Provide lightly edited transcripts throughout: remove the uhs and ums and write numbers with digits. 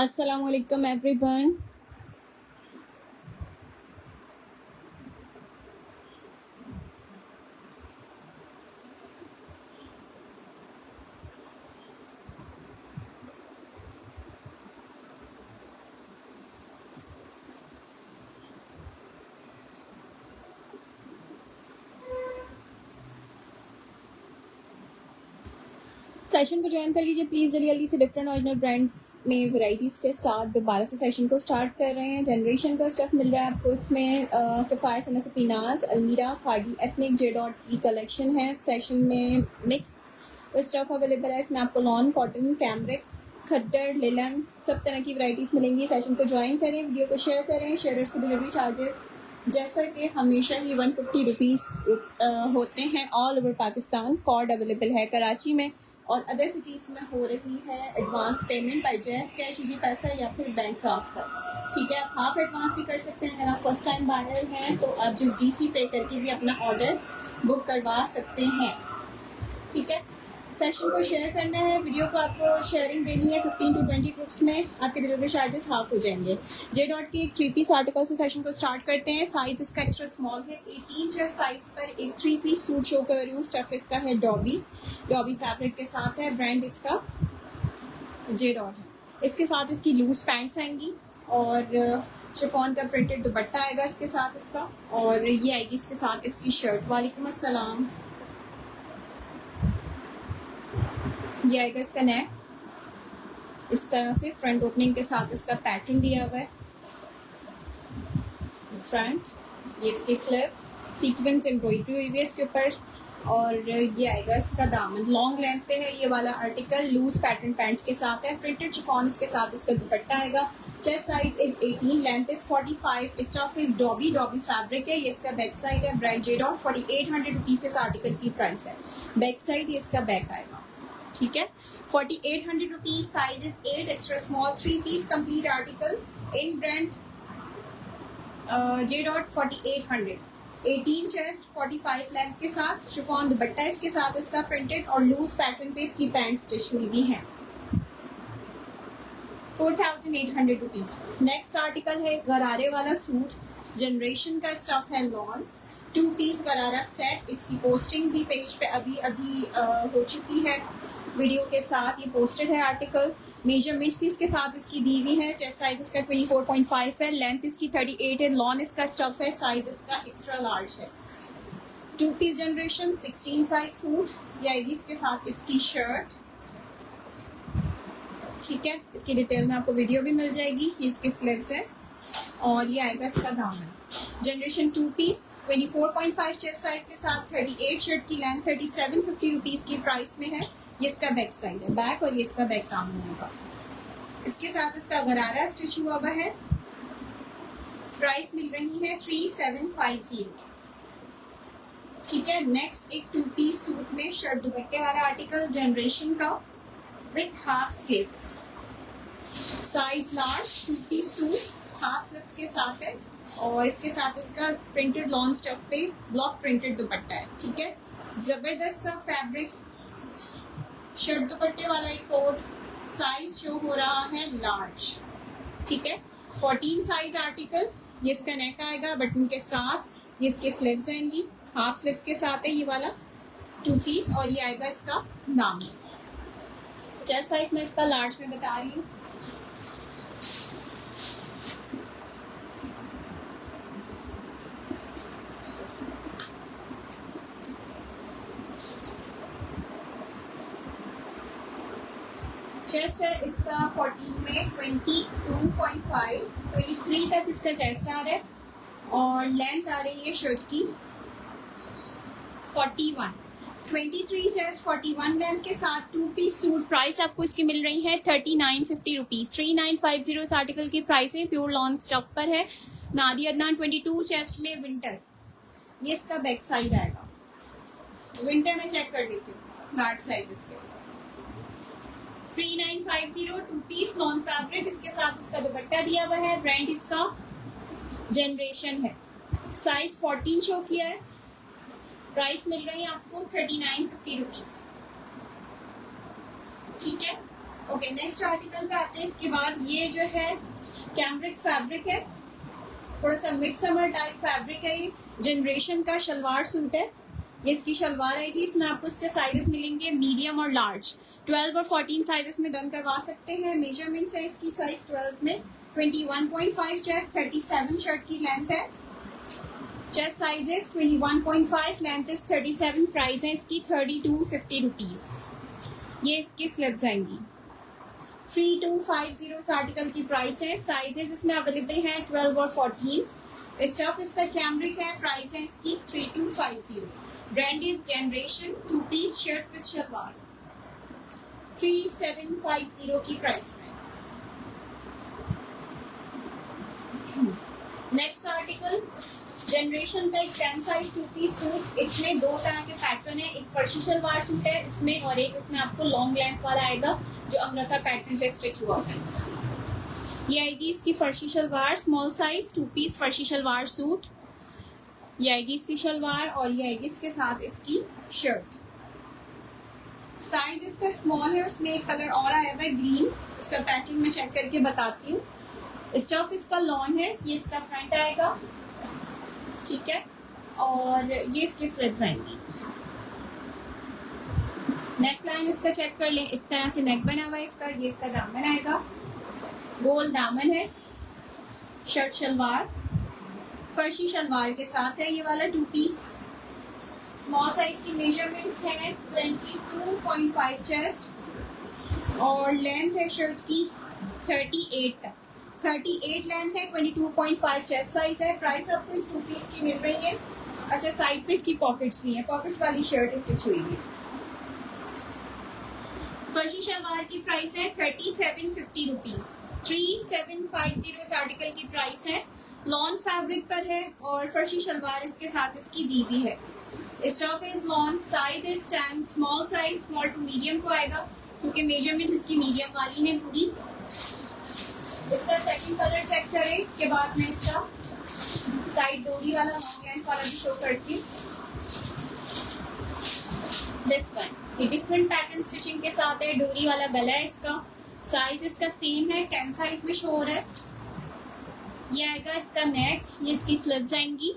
Assalamualaikum everyone. Session को join कर लीजिए प्लीज़ जल्दी जल्दी से। डिफरेंट ओरिजिनल ब्रांड्स में वैरायटीज़ के साथ दोबारा से सेशन को स्टार्ट कर रहे हैं। जनरेशन का स्टफ़ मिल रहा है आपको इसमें। सफ़ायर सना सफीनाज अलमीरा खाड़ी एथनिक जे डॉट की कलेक्शन है। सेशन में मिक्स स्टफ़ अवेलेबल है। इसमें आपको लॉन कॉटन कैमरिक खद्दर लिलन सब तरह की वैरायटीज़ मिलेंगी। सेशन को ज्वाइन करें, वीडियो को शेयर करें। शेयरर्स के डिलीवरी चार्जेस जैसा कि हमेशा ही 150 रुपीज़ होते हैं all over Pakistan. Cord available है कराची में और अदर सिटीज़ में हो रही है एडवांस पेमेंट बाय जैस कैश इजी पैसा या फिर बैंक ट्रांसफ़र। ठीक है, आप हाफ एडवांस भी कर सकते हैं। अगर आप फर्स्ट टाइम बायर हैं तो आप जिस डीसी पे करके भी अपना ऑर्डर बुक करवा सकते हैं। ठीक है, सेशन को शेयर करना है, वीडियो को आपको शेयरिंग देनी है 15 to 20 ग्रुप्स में। आपके डिलीवरी चार्जेस हाफ हो जाएंगे। जे डॉट के एक 3 पीस आर्टिकल से सेशन को स्टार्ट करते हैं। साइज इसका एक्स्ट्रा स्मॉल है। 18 चेस्ट साइज पर एक 3 पीस सूट शो कर रही हूँ। स्टफ इसका है डॉबी फैब्रिक के साथ है। ब्रांड इसका जे डॉट है। इसके साथ इसकी लूज पैंट्स आएंगी और शिफॉन का प्रिंटेड दुपट्टा आएगा इसके साथ इसका, और ये आएगी इसके साथ इसकी शर्ट। वालेकुम अस्सलाम। ये आएगा इसका नेक इस तरह से फ्रंट ओपनिंग के साथ इसका पैटर्न दिया हुआ है। फ्रंट ये इसकी स्लीव सीक्वेंस एम्ब्रॉयडरी हुई हुई है इसके ऊपर, और ये आएगा इसका दामन। लॉन्ग लेंथ पे है ये वाला आर्टिकल। लूज पैटर्न पैंट्स के साथ है। प्रिंटेड शिफॉन इसके साथ इसका दुपट्टा आएगा। Chest size is 18, length is 45। Stuff is dobby fabric है। ये इसका बैक साइड है। Brand J dot. 4800 रुपीज इस आर्टिकल की प्राइस है। बैक साइड ये इसका बैक आएगा। ठीक है, 4800 rupees. Size is 8 extra small 3 piece complete article in brand J dot. 4800 18 chest 45 length के साथ शिफॉन दुपट्टा इसके साथ इसका प्रिंटेड और लूज पैटर्न पे इसकी पैंट स्टिच हुई भी है। 4800 रुपीज। नेक्स्ट आर्टिकल है गरारे वाला सूट। जनरेशन का स्टफ है लॉन 2 पीस गरारा सेट। इसकी पोस्टिंग भी पेज पे अभी हो चुकी है वीडियो के साथ। ये पोस्टेड है आर्टिकल। मेजरमेंट्स भी इसके साथ इसकी दी हुई है। चेस्ट साइज इसका 24.5 है। लेंथ इसकी 38 है। लॉन इसका स्टफ है। साइज इसका एक्स्ट्रा लार्ज है। 2 पीस जनरेशन 16 साइज सूट। ये आएगी इसके साथ इसकी शर्ट। ठीक है, इसकी डिटेल में आपको वीडियो भी मिल जाएगी। ये इसकी स्लीव्स है और ये आएगा इसका दामन। जनरेशन 2 पीस 24.5 चेस्ट साइज के साथ 38 शर्ट की लेंथ 3750 रुपीज की प्राइस में है। ये इसका बैक साइड है, बैक, और ये इसका बैक दामन होगा। इसके साथ इसका गरारा स्टिच हुआ हुआ है। प्राइस मिल रही है 3750। ठीक है, नेक्स्ट एक 2 पीस सूट में शर्ट दुपट्टे वाला आर्टिकल जनरेशन का with half sleeves. Size large 2 piece suit half sleeves के साथ है और इसके साथ इसका प्रिंटेड लॉन स्टफ पे ब्लॉक प्रिंटेड दुपट्टा है। ठीक है, जबरदस्त सा फैब्रिक शर्ट दुपट्टे वाला एक कोट। साइज शो हो रहा है लार्ज। ठीक है, 14 साइज आर्टिकल। ये इसका नेक आएगा बटन के साथ। ये इसके स्लीव्स आएंगी, हाफ स्लीव्स के साथ है ये वाला 2 पीस, और ये आएगा इसका नाम। चेस्ट साइज मैं इसका लार्ज में बता रही हूँ। चेस्ट है इसका 14 में 22.5 23 तक इसका चेस्ट आ रहा है और लेंथ आ रही है शर्ट की 41। 23 चेस्ट 41 लेंथ के साथ 2 पीस सूट। प्राइस आपको इसकी मिल रही है 3950 रुपीज। 3950 इस आर्टिकल की प्राइस है। प्योर लॉन स्टफ पर है। नादी अदनान 22 चेस्ट में विंटर। ये इसका बैक साइड आएगा। विंटर में चेक कर लेती हूँ लार्ज साइज इसके। 3950 2 पीस लॉन फैब्रिक। इसके साथ इसका दुपट्टा दिया हुआ है। ब्रांड इसका जनरेशन है। साइज 14 शो किया है। प्राइस मिल रही है आपको 3950 रुपीज। ठीक है, ओके, नेक्स्ट आर्टिकल पे आते हैं। इसके बाद ये जो है कैम्ब्रिक फैब्रिक है, थोड़ा सा मिड समर टाइप फैब्रिक है। ये जनरेशन का शलवार सूट है, ये इसकी शलवार आएगी। इसमें आपको इसके साइजेस मिलेंगे मीडियम और लार्ज, 12 और 14 साइजेस में डन करवा सकते हैं। मेजरमेंट्स है इसकी साइज 12 में 21.5 चेस्ट, 37 शर्ट की लेंथ है। Chest sizes 21.5, length is 37, price है इसकी 3250 रुपीज़। ये इसकी स्लिप्स आएंगी। 3250 इस आर्टिकल की प्राइस है। साइजेस इसमें अवेलेबल हैं 12 और 14। स्टफ इसका कैम्ब्रिक है, प्राइस है इसकी 3250। Brand is generation, 2 piece shirt with shalwar, 3750 की प्राइस में। नेक्स्ट आर्टिकल जनरेशन का एक 10 साइज 2 पीस सूट। इसमें दो तरह के पैटर्न है, एक फर्शी शलवार सूट है इसमें, और एक इसमें आपको लॉन्ग लेंथ वाला आएगा जो अंगरखा पैटर्न पे स्टिच हुआ है। ये आएगी इसकी फर्शी शलवार, स्मॉल साइज 2 पीस फर्शी शलवार सूट। ये आएगी इसकी शलवार और ये आएगी इसके साथ इसकी शर्ट। साइज इसका स्मॉल है, उसमें एक कलर और आया हुआ है ग्रीन, इसका पैटर्न मैं चेक करके बताती हूँ। स्टफ इसका लॉन है, ये इसका फ्रंट आएगा, ठीक है, और ये इसकी स्लिप्स आएंगी। नेक लाइन इसका चेक कर लें, इस तरह से नेक बना हुआ है इसका। ये इसका दामन आएगा, गोल दामन है। शर्ट शलवार फर्शी शलवार के साथ है ये वाला 2 पीस। स्मॉल साइज की मेजरमेंट्स हैं 22.5 चेस्ट और लेंथ है शर्ट की 38 तक। 38 लेंथ है, 22.5 चेस्ट साइज है। प्राइस आपको इस 2 पीस की मिल रही है। अच्छा, साइड पे इसकी पॉकेट्स भी हैं, पॉकेट्स वाली शर्ट स्टिच हुई है। फर्शी शलवार की प्राइस है 3750 रुपीज। 3750 इस आर्टिकल की प्राइस है। लॉन फैब्रिक पर है और फर्शी शलवार इसके साथ इसकी दी भी है। Stuff is lawn, size is 10, small size small to medium को आएगा क्योंकि मेजरमेंट इसकी मीडियम वाली है पूरी। इसका सेकंड कलर चेक करें, इसके बाद मैं इसका साइड डोरी वाला लॉन्ग लेंथ वाला भी शो करती हूँ। दिस वन ये डिफरेंट पैटर्न स्टिचिंग के साथ है, डोरी वाला गला है इसका। साइज इसका सेम है, 10 साइज में शो हो रहा है। ये आएगा इसका नेक, ये इसकी स्लिप्स आएंगी,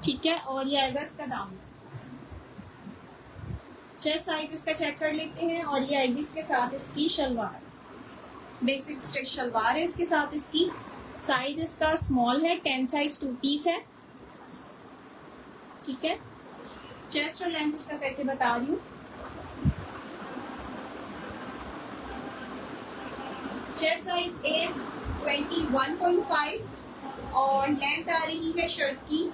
ठीक है, और ये आएगा इसका दामन। चेस्ट साइज इसका चेक कर लेते हैं और ये आएगी इसके साथ इसकी शलवार। बेसिक स्टिच शलवार है इसके साथ इसकी। साइज इसका स्मॉल है, 10 साइज 2 पीस है, ठीक है। चेस्ट और लेंथ इसका करके बता रही हूँ। चेस्ट साइज इज 21.5 और लेंथ आ रही है शर्ट की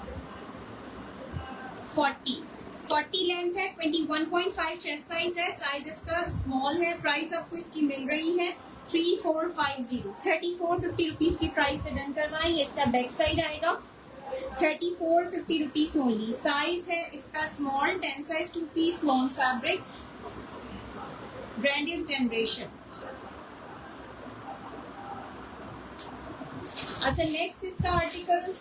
40 लेंथ है। 21.5 चेस्ट साइज है, साइज इसका स्मॉल है। प्राइस आपको इसकी मिल रही है 3450 रुपीज की प्राइस से डन करवाएं। ये इसका बैक साइड आएगा 3450 रुपीज ओनली। साइज है इसका small, 10 size 2 piece long fabric. Brand is generation. अच्छा, नेक्स्ट इसका आर्टिकल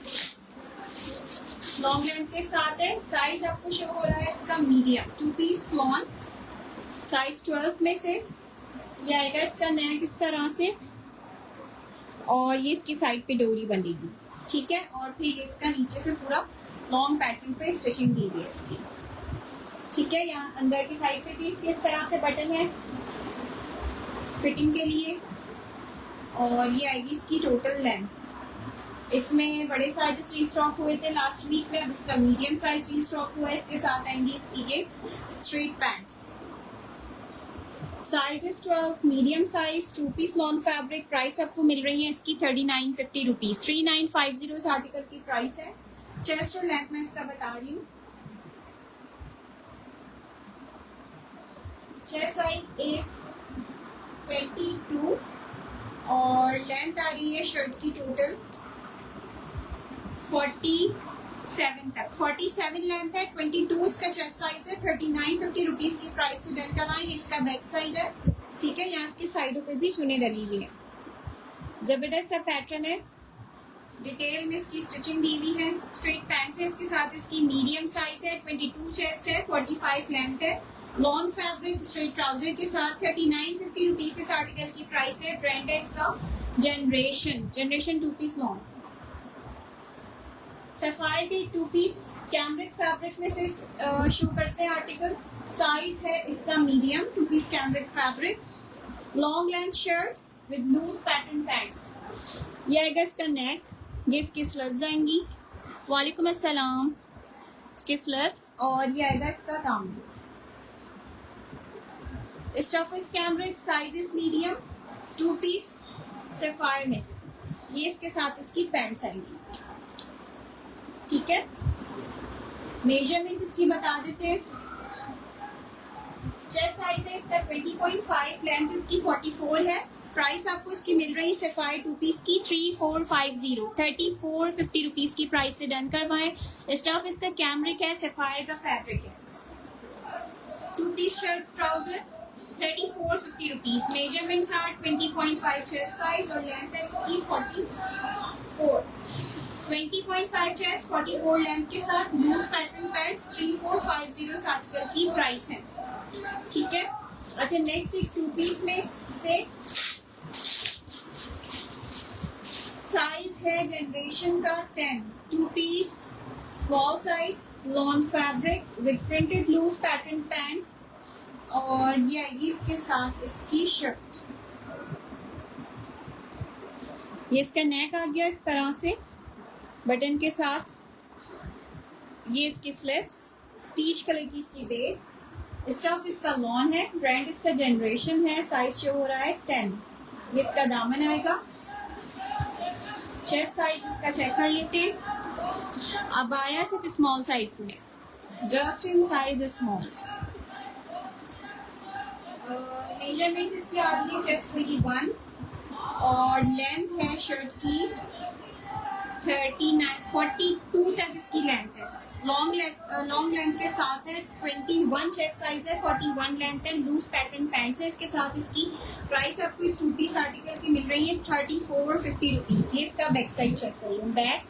लॉन्ग लेंथ के साथ है। साइज आपको शो हो रहा है इसका मीडियम, 2 पीस लॉन्ग, साइज 12 में से। ये आएगा इसका नेक इस तरह से और ये इसकी साइड पे डोरी बंधेगी, ठीक है, और फिर ये इसका नीचे से पूरा लॉन्ग पैटर्न पे स्टिचिंग दी है इसकी, ठीक है। यहाँ अंदर की साइड पे भी इसके इस तरह से बटन है फिटिंग के लिए और ये आएगी इसकी टोटल लेंथ। इसमें बड़े साइजेस रीस्टॉक हुए थे लास्ट वीक में, अब इसका मीडियम साइज रीस्टॉक हुआ है। इसके साथ आएंगी इसकी ये straight pants. Size is 12, medium size 2 piece long fabric. Price आपको मिल रही है इसकी 3950 रुपीज। 3950 इस आर्टिकल की प्राइस है। चेस्ट और लेंथ में इसका बता रही हूँ। चेस्ट साइज इज 22 और लेंथ आ रही है शर्ट की टोटल 47 तक। 47 लेंथ है, 22 इसका चेस्ट साइज है। 3950 रुपीज की प्राइस से डन करवाएं। इसका बैक साइड है, ठीक है। यहाँ इसकी साइडों पे भी चुने डली हुई है। जबरदस्त सा पैटर्न है, डिटेल में इसकी स्टिचिंग दी हुई है। स्ट्रेट पैंट्स है इसके साथ इसकी, मीडियम साइज है, 22 चेस्ट है, 45 लेंथ है। लॉन फैब्रिक स्ट्रेट ट्राउजर के साथ 3950 रुपीज इस आर्टिकल की प्राइस है। ब्रांड है इसका जनरेशन 2 पीस लॉन। सफायर के 2 पीस कैमरिक फैब्रिक में से शो करते हैं आर्टिकल। साइज है इसका medium, 2 piece cambric fabric, long length shirt with loose pattern pants. ये आएगा इसका नेक, ये इसकी स्लीव्स आएंगी। वालेकुम अस्सलाम। इसके स्लीव्स और ये आएगा इसका दामन। Stuff is cambric, size is medium, 2 piece Sapphire में से। ये इसके साथ इसकी पैंट्स आएंगी। ठीक है, मेजरमेंट्स इसकी बता देते हैं। चेस्ट साइज है इसका 20.5, लेंथ इसकी 44 है। प्राइस आपको इसकी मिल रही है सफायर 2 पीस की 3450 रुपीज की प्राइस से डन करवाएं। स्टफ इसका कैमरिक है, सफायर का फैब्रिक है। 2 piece shirt trouser 3450 rupees. Measurements are 20.5 chest size और लेंथ है इसकी 44। 20.5 चेस्ट 44 लेंथ के साथ लूज पैटर्न पैंट्स 3450 इस आर्टिकल की प्राइस है। ठीक है, अच्छा नेक्स्ट एक 2 पीस में से साइज है जनरेशन का 10, 2 piece small size lawn fabric with printed loose pattern pants और ये आएगी इसके साथ इसकी शर्ट। ये इसका नेक आ गया इस तरह से बटन के साथ। ये इसकी स्लिप्स, पीच कलर की इसकी बेस। स्टफ इसका लॉन है, ब्रांड इसका जनरेशन है, साइज शो हो रहा है 10। ये इसका दामन आएगा। चेस्ट साइज इसका चेक कर लेते हैं। अब आया सिर्फ स्मॉल साइज में, just in size small. Measurements इसकी आ रही है चेस्ट 21 और लेंथ है शर्ट की 42 तक इसकी लेंथ है। लॉन्ग लेंथ के साथ है। 21 चेस्ट साइज है, 41 लेंथ है, लूज पैटर्न पैंट्स है। इसके साथ इसकी प्राइस आपको इस 2 पीस आर्टिकल की मिल रही है 3450 रुपीज। ये इसका बैक साइड चेक करिए, बैक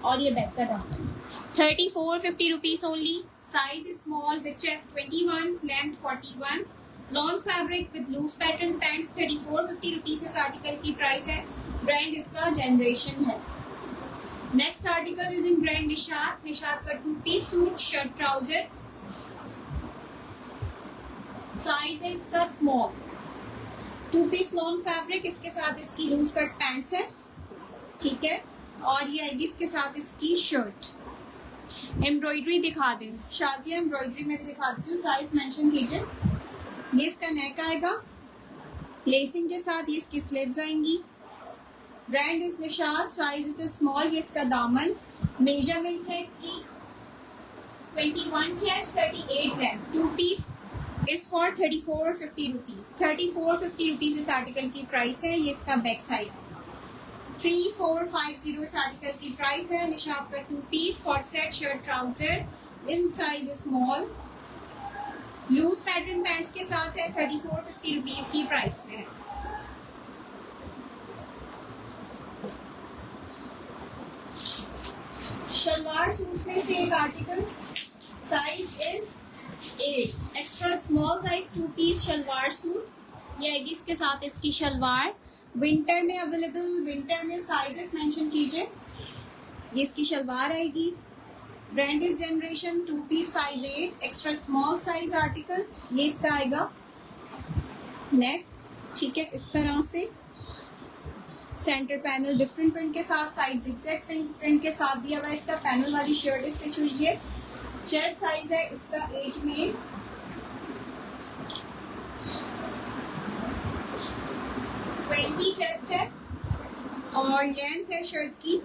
और ये बैक का दामन 3450 rupees only. Size small with chest 21, length 41, long fabric with loose pattern pants 3450 rupees इस आर्टिकल की प्राइस है। ब्रांड इसका जनरेशन है। Next article is in brand Nishat का 2 piece suit shirt trouser. Size है इसका स्मॉल, 2 पीस लॉन फैब्रिक, इसके साथ इसकी लूज कट पैंट्स है। ठीक है, और ये आएगी इसके साथ इसकी शर्ट। एम्ब्रॉयडरी दिखा दें, शाजिया एम्ब्रॉयडरी में भी दिखा देती हूँ, साइज मेंशन कीजिए। ये इसका नेक आएगा, लेसिंग के साथ ये इसकी स्लीव्स आएंगी। Brand is Nishat, size is small. ये इसका दामन। मेजरमेंट्स है इसकी 21 chest 38 length. 2 piece is for 3450 rupees. 3450 rupees इस आर्टिकल की प्राइस है। ये इसका बैक साइड 3450 इस आर्टिकल की प्राइस है। निशात का 2 पीस कॉट set shirt trouser in size small, loose pattern pants के साथ है। 3450 रुपीज की प्राइस में है। शलवार सूट्स में से एक article, size is 8, extra small size 2 piece shalwar suit. ये आएगी इसके साथ इसकी शलवार। विंटर में अवेलेबल, विंटर में साइजेस मेंशन कीजिए। ये इसकी शलवार आएगी। Brand is generation 2 piece size 8, extra small size article. ये इसका आएगा नेक। ठीक है, इस तरह से सेंटर पैनल डिफरेंट प्रिंट के साथ, साइड जिगजैग प्रिंट के साथ दिया हुआ है। इसका पैनल वाली शर्ट स्टिच हुई है। चेस्ट साइज है इसका 8 में। चेस्ट है और लेंथ है शर्ट की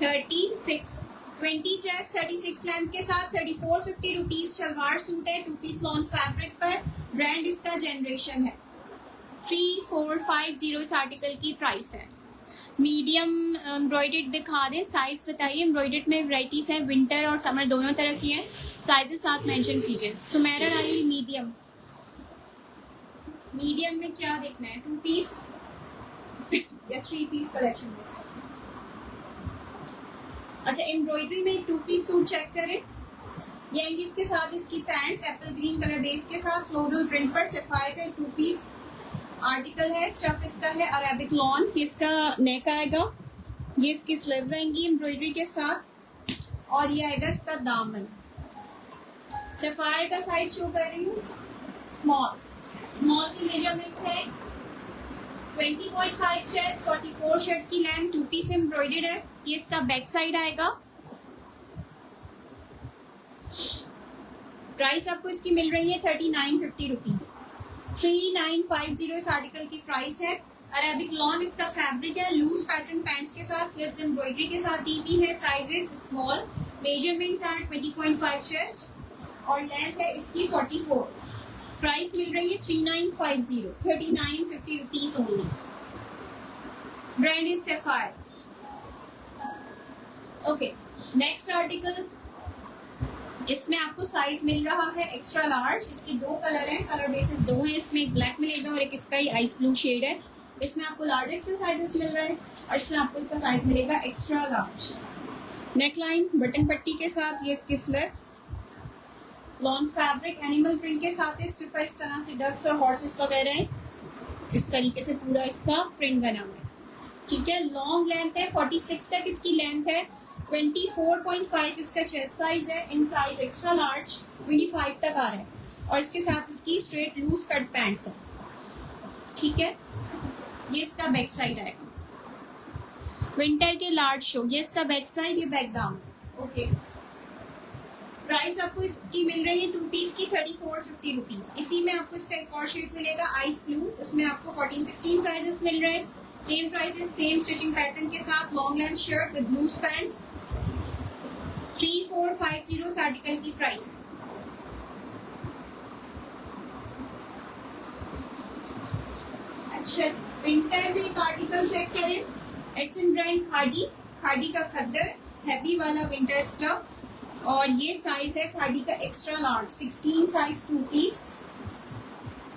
36। 20 चेस्ट 36 लेंथ के साथ 3450 रुपीज शलवार सूट है 2 पीस लॉन फैब्रिक पर। ब्रांड इसका जनरेशन है। 3450 इस आर्टिकल की प्राइस है। मीडियम एम्ब्रॉयडर्ड दिखा दें, साइज बताइए। एम्ब्रॉयडर्ड में वैरायटीज है, विंटर और समर दोनों तरह की है। साइजेस साथ मेंशन कीजिए। सुमेरा रानी मीडियम, मीडियम में क्या देखना है, 2 पीस या 3 पीस कलेक्शन में से। अच्छा, एम्ब्रॉयडरी में 2 पीस सूट चेक करें। ये आएंगी इसके साथ इसकी pants Apple green colour base के साथ फ्लोरल प्रिंट पर सफायर का 2 पीस आर्टिकल है। स्टफ इसका है अरेबिक लॉन, ये इसका नेक आएगा, ये इसकी स्लीव्स आएंगी एम्ब्रॉयडरी के साथ और ये आएगा इसका दामन। सफायर का साइज शो कर रही हूँ स्मॉल की मेजरमेंट्स है 20.5 चेस्ट, 44 शर्ट की लेंथ, 2 पीस एम्ब्रॉयडर्ड है। ये इसका बैक साइड आएगा। प्राइस आपको इसकी मिल रही है 3950 रुपीज। 3950 इस आर्टिकल की प्राइस है। अरेबिक लॉन इसका फैब्रिक है, लूज पैटर्न पैंट्स के साथ स्लीव्स एम्ब्रॉयडरी के साथ दी हुई है। Sizes small, measurements are 20.5 chest और लेंथ है इसकी 44। प्राइस मिल रही है 3950 rupees only. Brand is Sapphire. Okay, next article, इसमें आपको साइज मिल रहा है एक्स्ट्रा लार्ज। इसके 2 कलर हैं, कलर बेसिस 2 हैं। इसमें एक ब्लैक मिलेगा और एक इसका ही आइस ब्लू शेड है। इसमें आपको लार्ज एक्सेल साइजेस मिल रहा है और इसमें आपको इसका साइज मिलेगा एक्स्ट्रा लार्ज। नेकलाइन बटन पट्टी के साथ, ये इसकी sleeves lawn fabric animal print के साथ है। इसके ऊपर इस तरह से डक्स और हॉर्सेस वगैरह हैं, इस तरीके से पूरा इसका प्रिंट बना हुआ है। ठीक है, लॉन्ग लेंथ है, 46 तक इसकी लेंथ है, 24.5 इसका चेस्ट साइज है। इन साइज एक्स्ट्रा लार्ज 25 तक आ रहा है और इसके साथ इसकी स्ट्रेट लूज कट पैंट्स है। ठीक है, ये इसका बैक साइड आएगा। विंटर के लार्ज शो, ये इसका बैक साइड, ये बैक दाम। ओके, प्राइस आपको इसकी मिल रही है 2 पीस की 3450 रुपीज। इसी में आपको इसका एक और शेड मिलेगा आइस ब्लू, उसमें आपको 14-16 साइजेस मिल रहे हैं। Same prices, same stitching pattern के साथ, long length shirt with loose pants. 3450 article की प्राइस है। अच्छा, विंटर में एक आर्टिकल चेक करें। एक्सन ब्रांड खादी का खद्दर हैवी वाला विंटर स्टफ और ये साइज है खादी का एक्स्ट्रा लार्ज 16 साइज 2 पीस।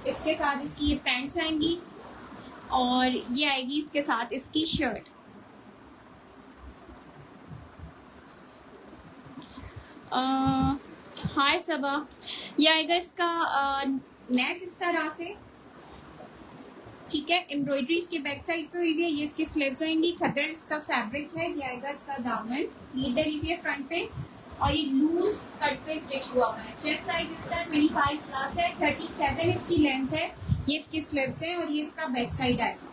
इसके साथ इसकी ये पैंट्स आएंगी और ये आएगी इसके साथ इसकी शर्ट। हाय सबा, ये आएगा इसका नेक इस तरह से। ठीक है, एम्ब्रॉयडरी इसके बैक साइड पे हुई है। ये इसकी स्लीव्स आएंगी, खद्दर इसका फैब्रिक है। ये आएगा इसका दामन, नीड डली हुई है फ्रंट पे और ये लूज कट पे स्टिच हुआ हुआ है। चेस्ट साइज इसका 25 प्लस है, 37 इसकी लेंथ है। ये इसकी स्लीव्स है और ये इसका बैक साइड आएगा,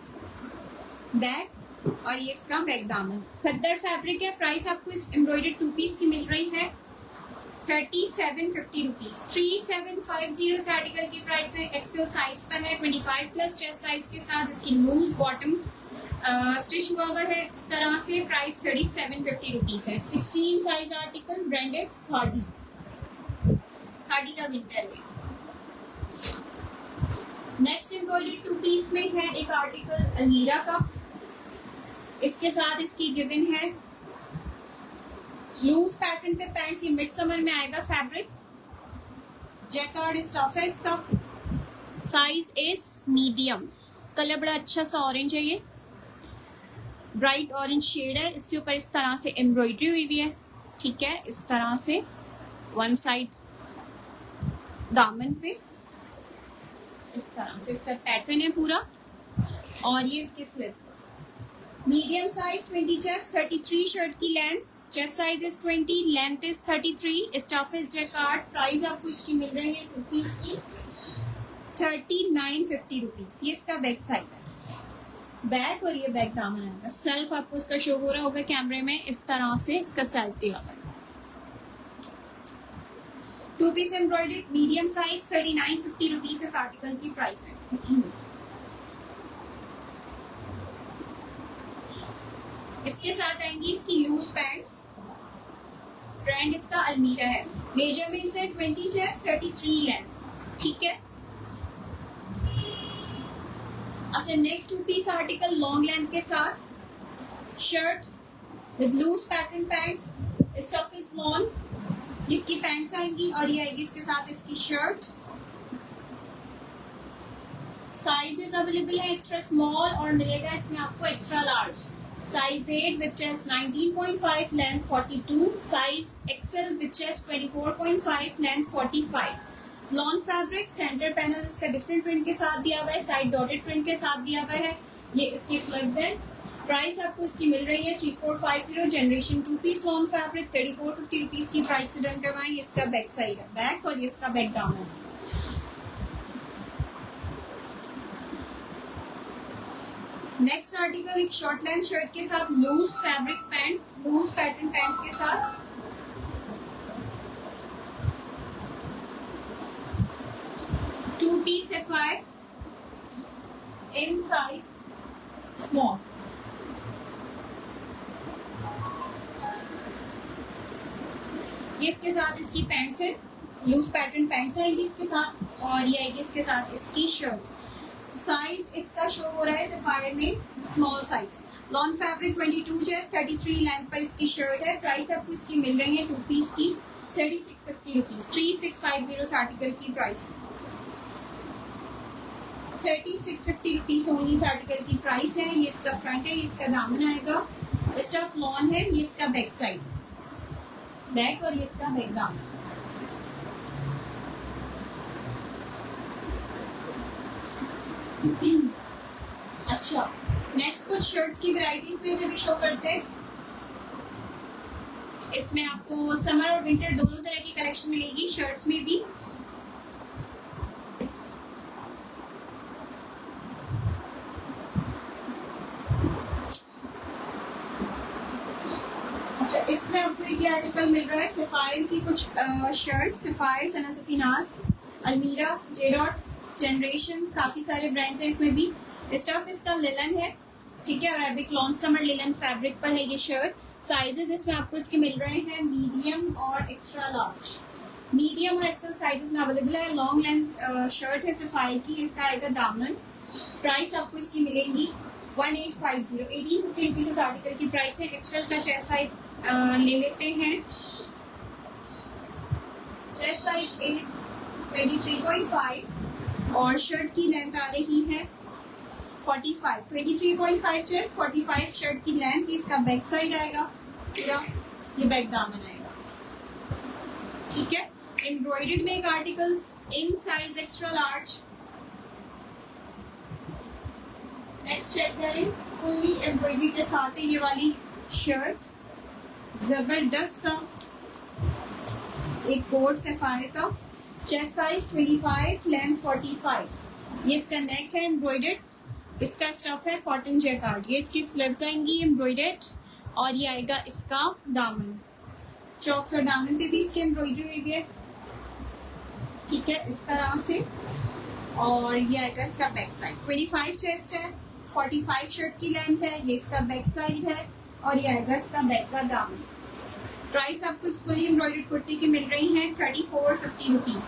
बैक और ये इसका बैक दामन। खद्दर फैब्रिक है। प्राइस आपको इस एम्ब्रॉयडर्ड 2 पीस की मिल रही है 3750 रुपीज। 3750 आर्टिकल की प्राइस है। एक्सेल साइज पर है, 25 प्लस चेस्ट साइज के साथ। इसकी लूज बॉटम स्टिच हुआ हुआ है इस तरह से। प्राइस 3750 रुपीज है। 16 size article, brand is khadi का विंटर है। नेक्स्ट एम्ब्रॉयडरी 2 पीस में है एक आर्टिकल अलमीरा का। इसके साथ इसकी गिवन है लूज पैटर्न पे पैंट्स। ये मिड समर में आएगा फैब्रिक, जैकार्ड स्टफ है इसका। साइज इज मीडियम, कलर बड़ा अच्छा सा ऑरेंज है, ये ब्राइट ऑरेंज शेड है। इसके ऊपर इस तरह से एम्ब्रॉयडरी हुई हुई है। ठीक है, इस तरह से वन साइड दामन पे इस तरह से इसका पैटर्न है पूरा और ये इसके sleeves. Medium size 20 chest, 33 shirt की length, chest size is 20, length is 33, stuff is jacquard. Price आपको इसकी मिल रही है 2 पीस की 3950 रुपीज। ये इसका बैक साइड है, बैक और ये बैक दामन है। सेल्फ आपको इसका शो हो रहा होगा कैमरे में, इस तरह से इसका सेल्फ दिया हुआ है। 2 piece embroidered medium size 3950 rupees इस आर्टिकल की प्राइस है। इसके साथ आएंगी इसकी लूज पैंट्स। ब्रांड इसका अलमीरा है। मेजरमेंट्स है 20 चेस्ट, 33 लेंथ। ठीक है, अच्छा, next 2 piece article long length के साथ, shirt with loose pattern pants. Stuff is lawn, इसकी पैंट्स आएंगी और ये आएगी इसके साथ इसकी शर्ट। साइजेस अवेलेबल है एक्स्ट्रा स्मॉल और मिलेगा इसमें आपको extra large. Size 8 with chest 19.5, length 42. Size XL with chest 24.5, length 45. Lawn fabric, centre panel इसका डिफरेंट प्रिंट के साथ दिया हुआ है, साइड डॉटेड प्रिंट के साथ दिया हुआ है। ये इसकी स्लिप्स हैं। प्राइस आपको इसकी मिल रही है 3450, Generation 2 piece lawn fabric 3450 rupees की प्राइस से डन करवाएं। ये इसका बैक साइड है, बैक, और ये इसका बैक डाउन है। नेक्स्ट आर्टिकल एक शॉर्ट लेंथ शर्ट के साथ loose fabric pant, loose pattern pants के साथ। Two piece Sapphire in size small. ये इसके साथ इसकी पैंट्स है, लूज पैटर्न पैंट्स आएंगी इसके साथ, और ये आएगी इसके साथ इसकी शर्ट। साइज इसका शो हो रहा है सफायर में small size. Lawn fabric 22 chest 33 length पर इसकी शर्ट है। प्राइस आपको इसकी मिल रही है 2 पीस की 3650 रुपीज, 3650 इस आर्टिकल की प्राइस है। 3650 रुपीज ओनली इस आर्टिकल की प्राइस है। ये इसका फ्रंट है, ये इसका दामन आएगा, स्टफ लॉन है, ये इसका बैक साइड, बैक, और ये इसका बैक दामन। अच्छा, नेक्स्ट कुछ शर्ट्स की वैरायटीज में से भी शो करते हैं। इसमें आपको समर और विंटर दोनों तरह की कलेक्शन मिलेगी शर्ट्स में भी। अच्छा, इसमें आपको एक आर्टिकल मिल रहा है सफायर की कुछ शर्ट, सफायर, सना सफीनाज, अलमीरा, जेडॉट, जनरेशन, काफी सारे ब्रांड्स हैं इसमें भी। स्टफ इसका लिलन है, ठीक है, Arabic lawn summer linen fabric पर है ये शर्ट। साइजेस इसमें आपको इसके मिल रहे हैं मीडियम और एक्स्ट्रा लार्ज। मीडियम और एक्सेल साइजेस में अवेलेबल है। लॉन्ग लेंथ शर्ट है सफायर की, इसका आएगा दामन। प्राइस आपको इसकी मिलेंगी 1850, 1850 रुपीज इस आर्टिकल की प्राइस है। एक्सेल का चेस्ट साइज ले लेते हैं। चेस्ट साइज इज 23.5 और शर्ट की लेंथ आ रही है 45, 23.5 चेस्ट, 45 शर्ट की लेंथ। इसका बैक साइड आएगा पूरा, ये बैक दामन आएगा, ठीक है। एम्ब्रॉयडर्ड में एक article in size extra large. Next check करें, फुल्ली एम्ब्रॉयडरी के साथ है ये वाली शर्ट, जबरदस्त सा एक कोट सफायर का। Chest size 25, length 45। ये इसका नेक है एम्ब्रॉयडर्ड, इसका स्टफ है कॉटन जैकार्ड। ये इसकी स्लीव्स आएंगी एम्ब्रॉयडर्ड, और ये आएगा इसका दामन। चौक्स और दामन पे भी इसकी एम्ब्रॉयडरी हुई है, ठीक है, इस तरह से। और ये आएगा इसका बैक साइड। 25 चेस्ट है, 45 शर्ट की लेंथ है, ये इसका बैक साइड है, और ये आएगा इसका बैक का दामन। प्राइस आपको इस फुली एम्ब्रॉयडर्ड कुर्ती की मिल रही है 3450 रुपीज,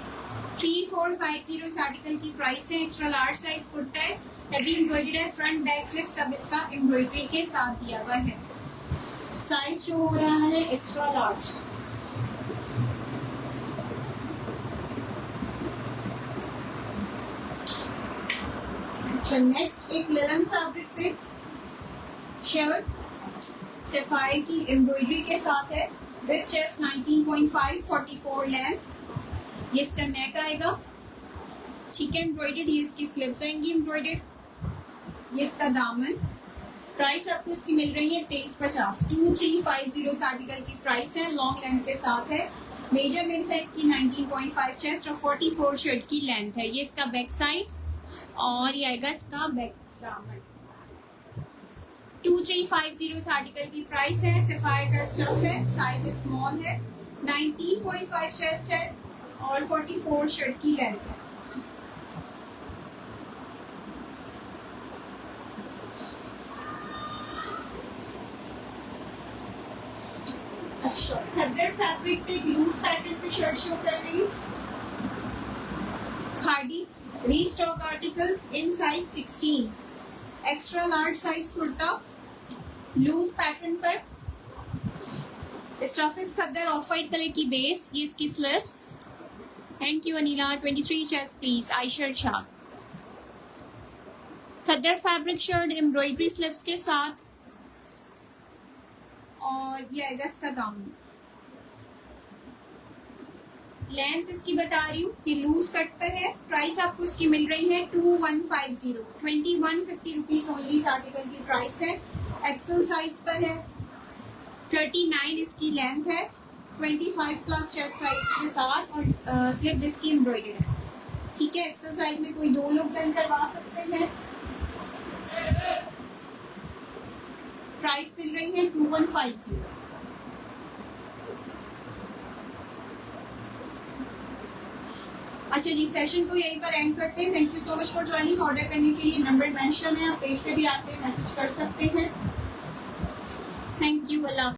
3450 इस आर्टिकल की प्राइस है। एक्स्ट्रा लार्ज साइज कुर्ता है, हैवी एम्ब्रॉयडर्ड है, फ्रंट बैक स्लिप सब इसका एम्ब्रॉयडरी के साथ दिया हुआ है। साइज शो हो रहा है एक्स्ट्रा लार्ज। नेक्स्ट एक लिनन फैब्रिक पे शर्ट सफायर की एम्ब्रॉयडरी के साथ है, विद चेस्ट 19.5, 44 लेंथ। ये इसका नेक आएगा, ठीक है, एम्ब्रॉयडर्ड। ये इसकी स्लीव्स आएंगी एम्ब्रॉयडर्ड, ये इसका दामन। प्राइस आपको इसकी मिल रही है 2350, 2350 इस आर्टिकल की प्राइस है। लॉन्ग लेंथ के साथ है, मेजरमेंट है इसकी 19.5 चेस्ट और 44 शर्ट की लेंथ है। ये इसका बैक साइड, और ये आएगा इसका बैक दामन। 2350 इस आर्टिकल की प्राइस है। सफायर का स्टफ है, साइज स्मॉल है, 19.5 चेस्ट है और 44 शर्ट की लेंथ है। अच्छा, खद्दर फैब्रिक पे लूज पैटर्न पे शर्ट शो कर रही हूँ। Khadi restock articles in size 16, extra large size kurta loose pattern पर। Stuff is khaddar, off white colour की बेस, ये इसकी sleeves. Thank you Anila. 23 chest please, Ayesha Shah. Khaddar fabric shirt embroidery sleeves के साथ, और ये आएगा इसका दामन। लेंथ इसकी बता रही हूँ, ये लूज कट पर है। प्राइस आपको इसकी मिल रही है 2150, 2150 रुपीज ओनली इस आर्टिकल की प्राइस है। एक्सेल साइज पर है, 39 इसकी लेंथ है, 25 प्लस चेस्ट साइज के साथ और स्लीव्स इसकी एम्ब्रॉयडर्ड है। ठीक है, एक्सेल साइज में कोई 2 लोग डन करवा सकते हैं। प्राइस मिल रही है 2150। अच्छा जी, सेशन को यहीं पर एंड करते हैं। Thank you so much for joining. Order करने के लिए नंबर मेंशन है, आप पेज पे भी आके मैसेज कर सकते हैं। Thank you, Allah.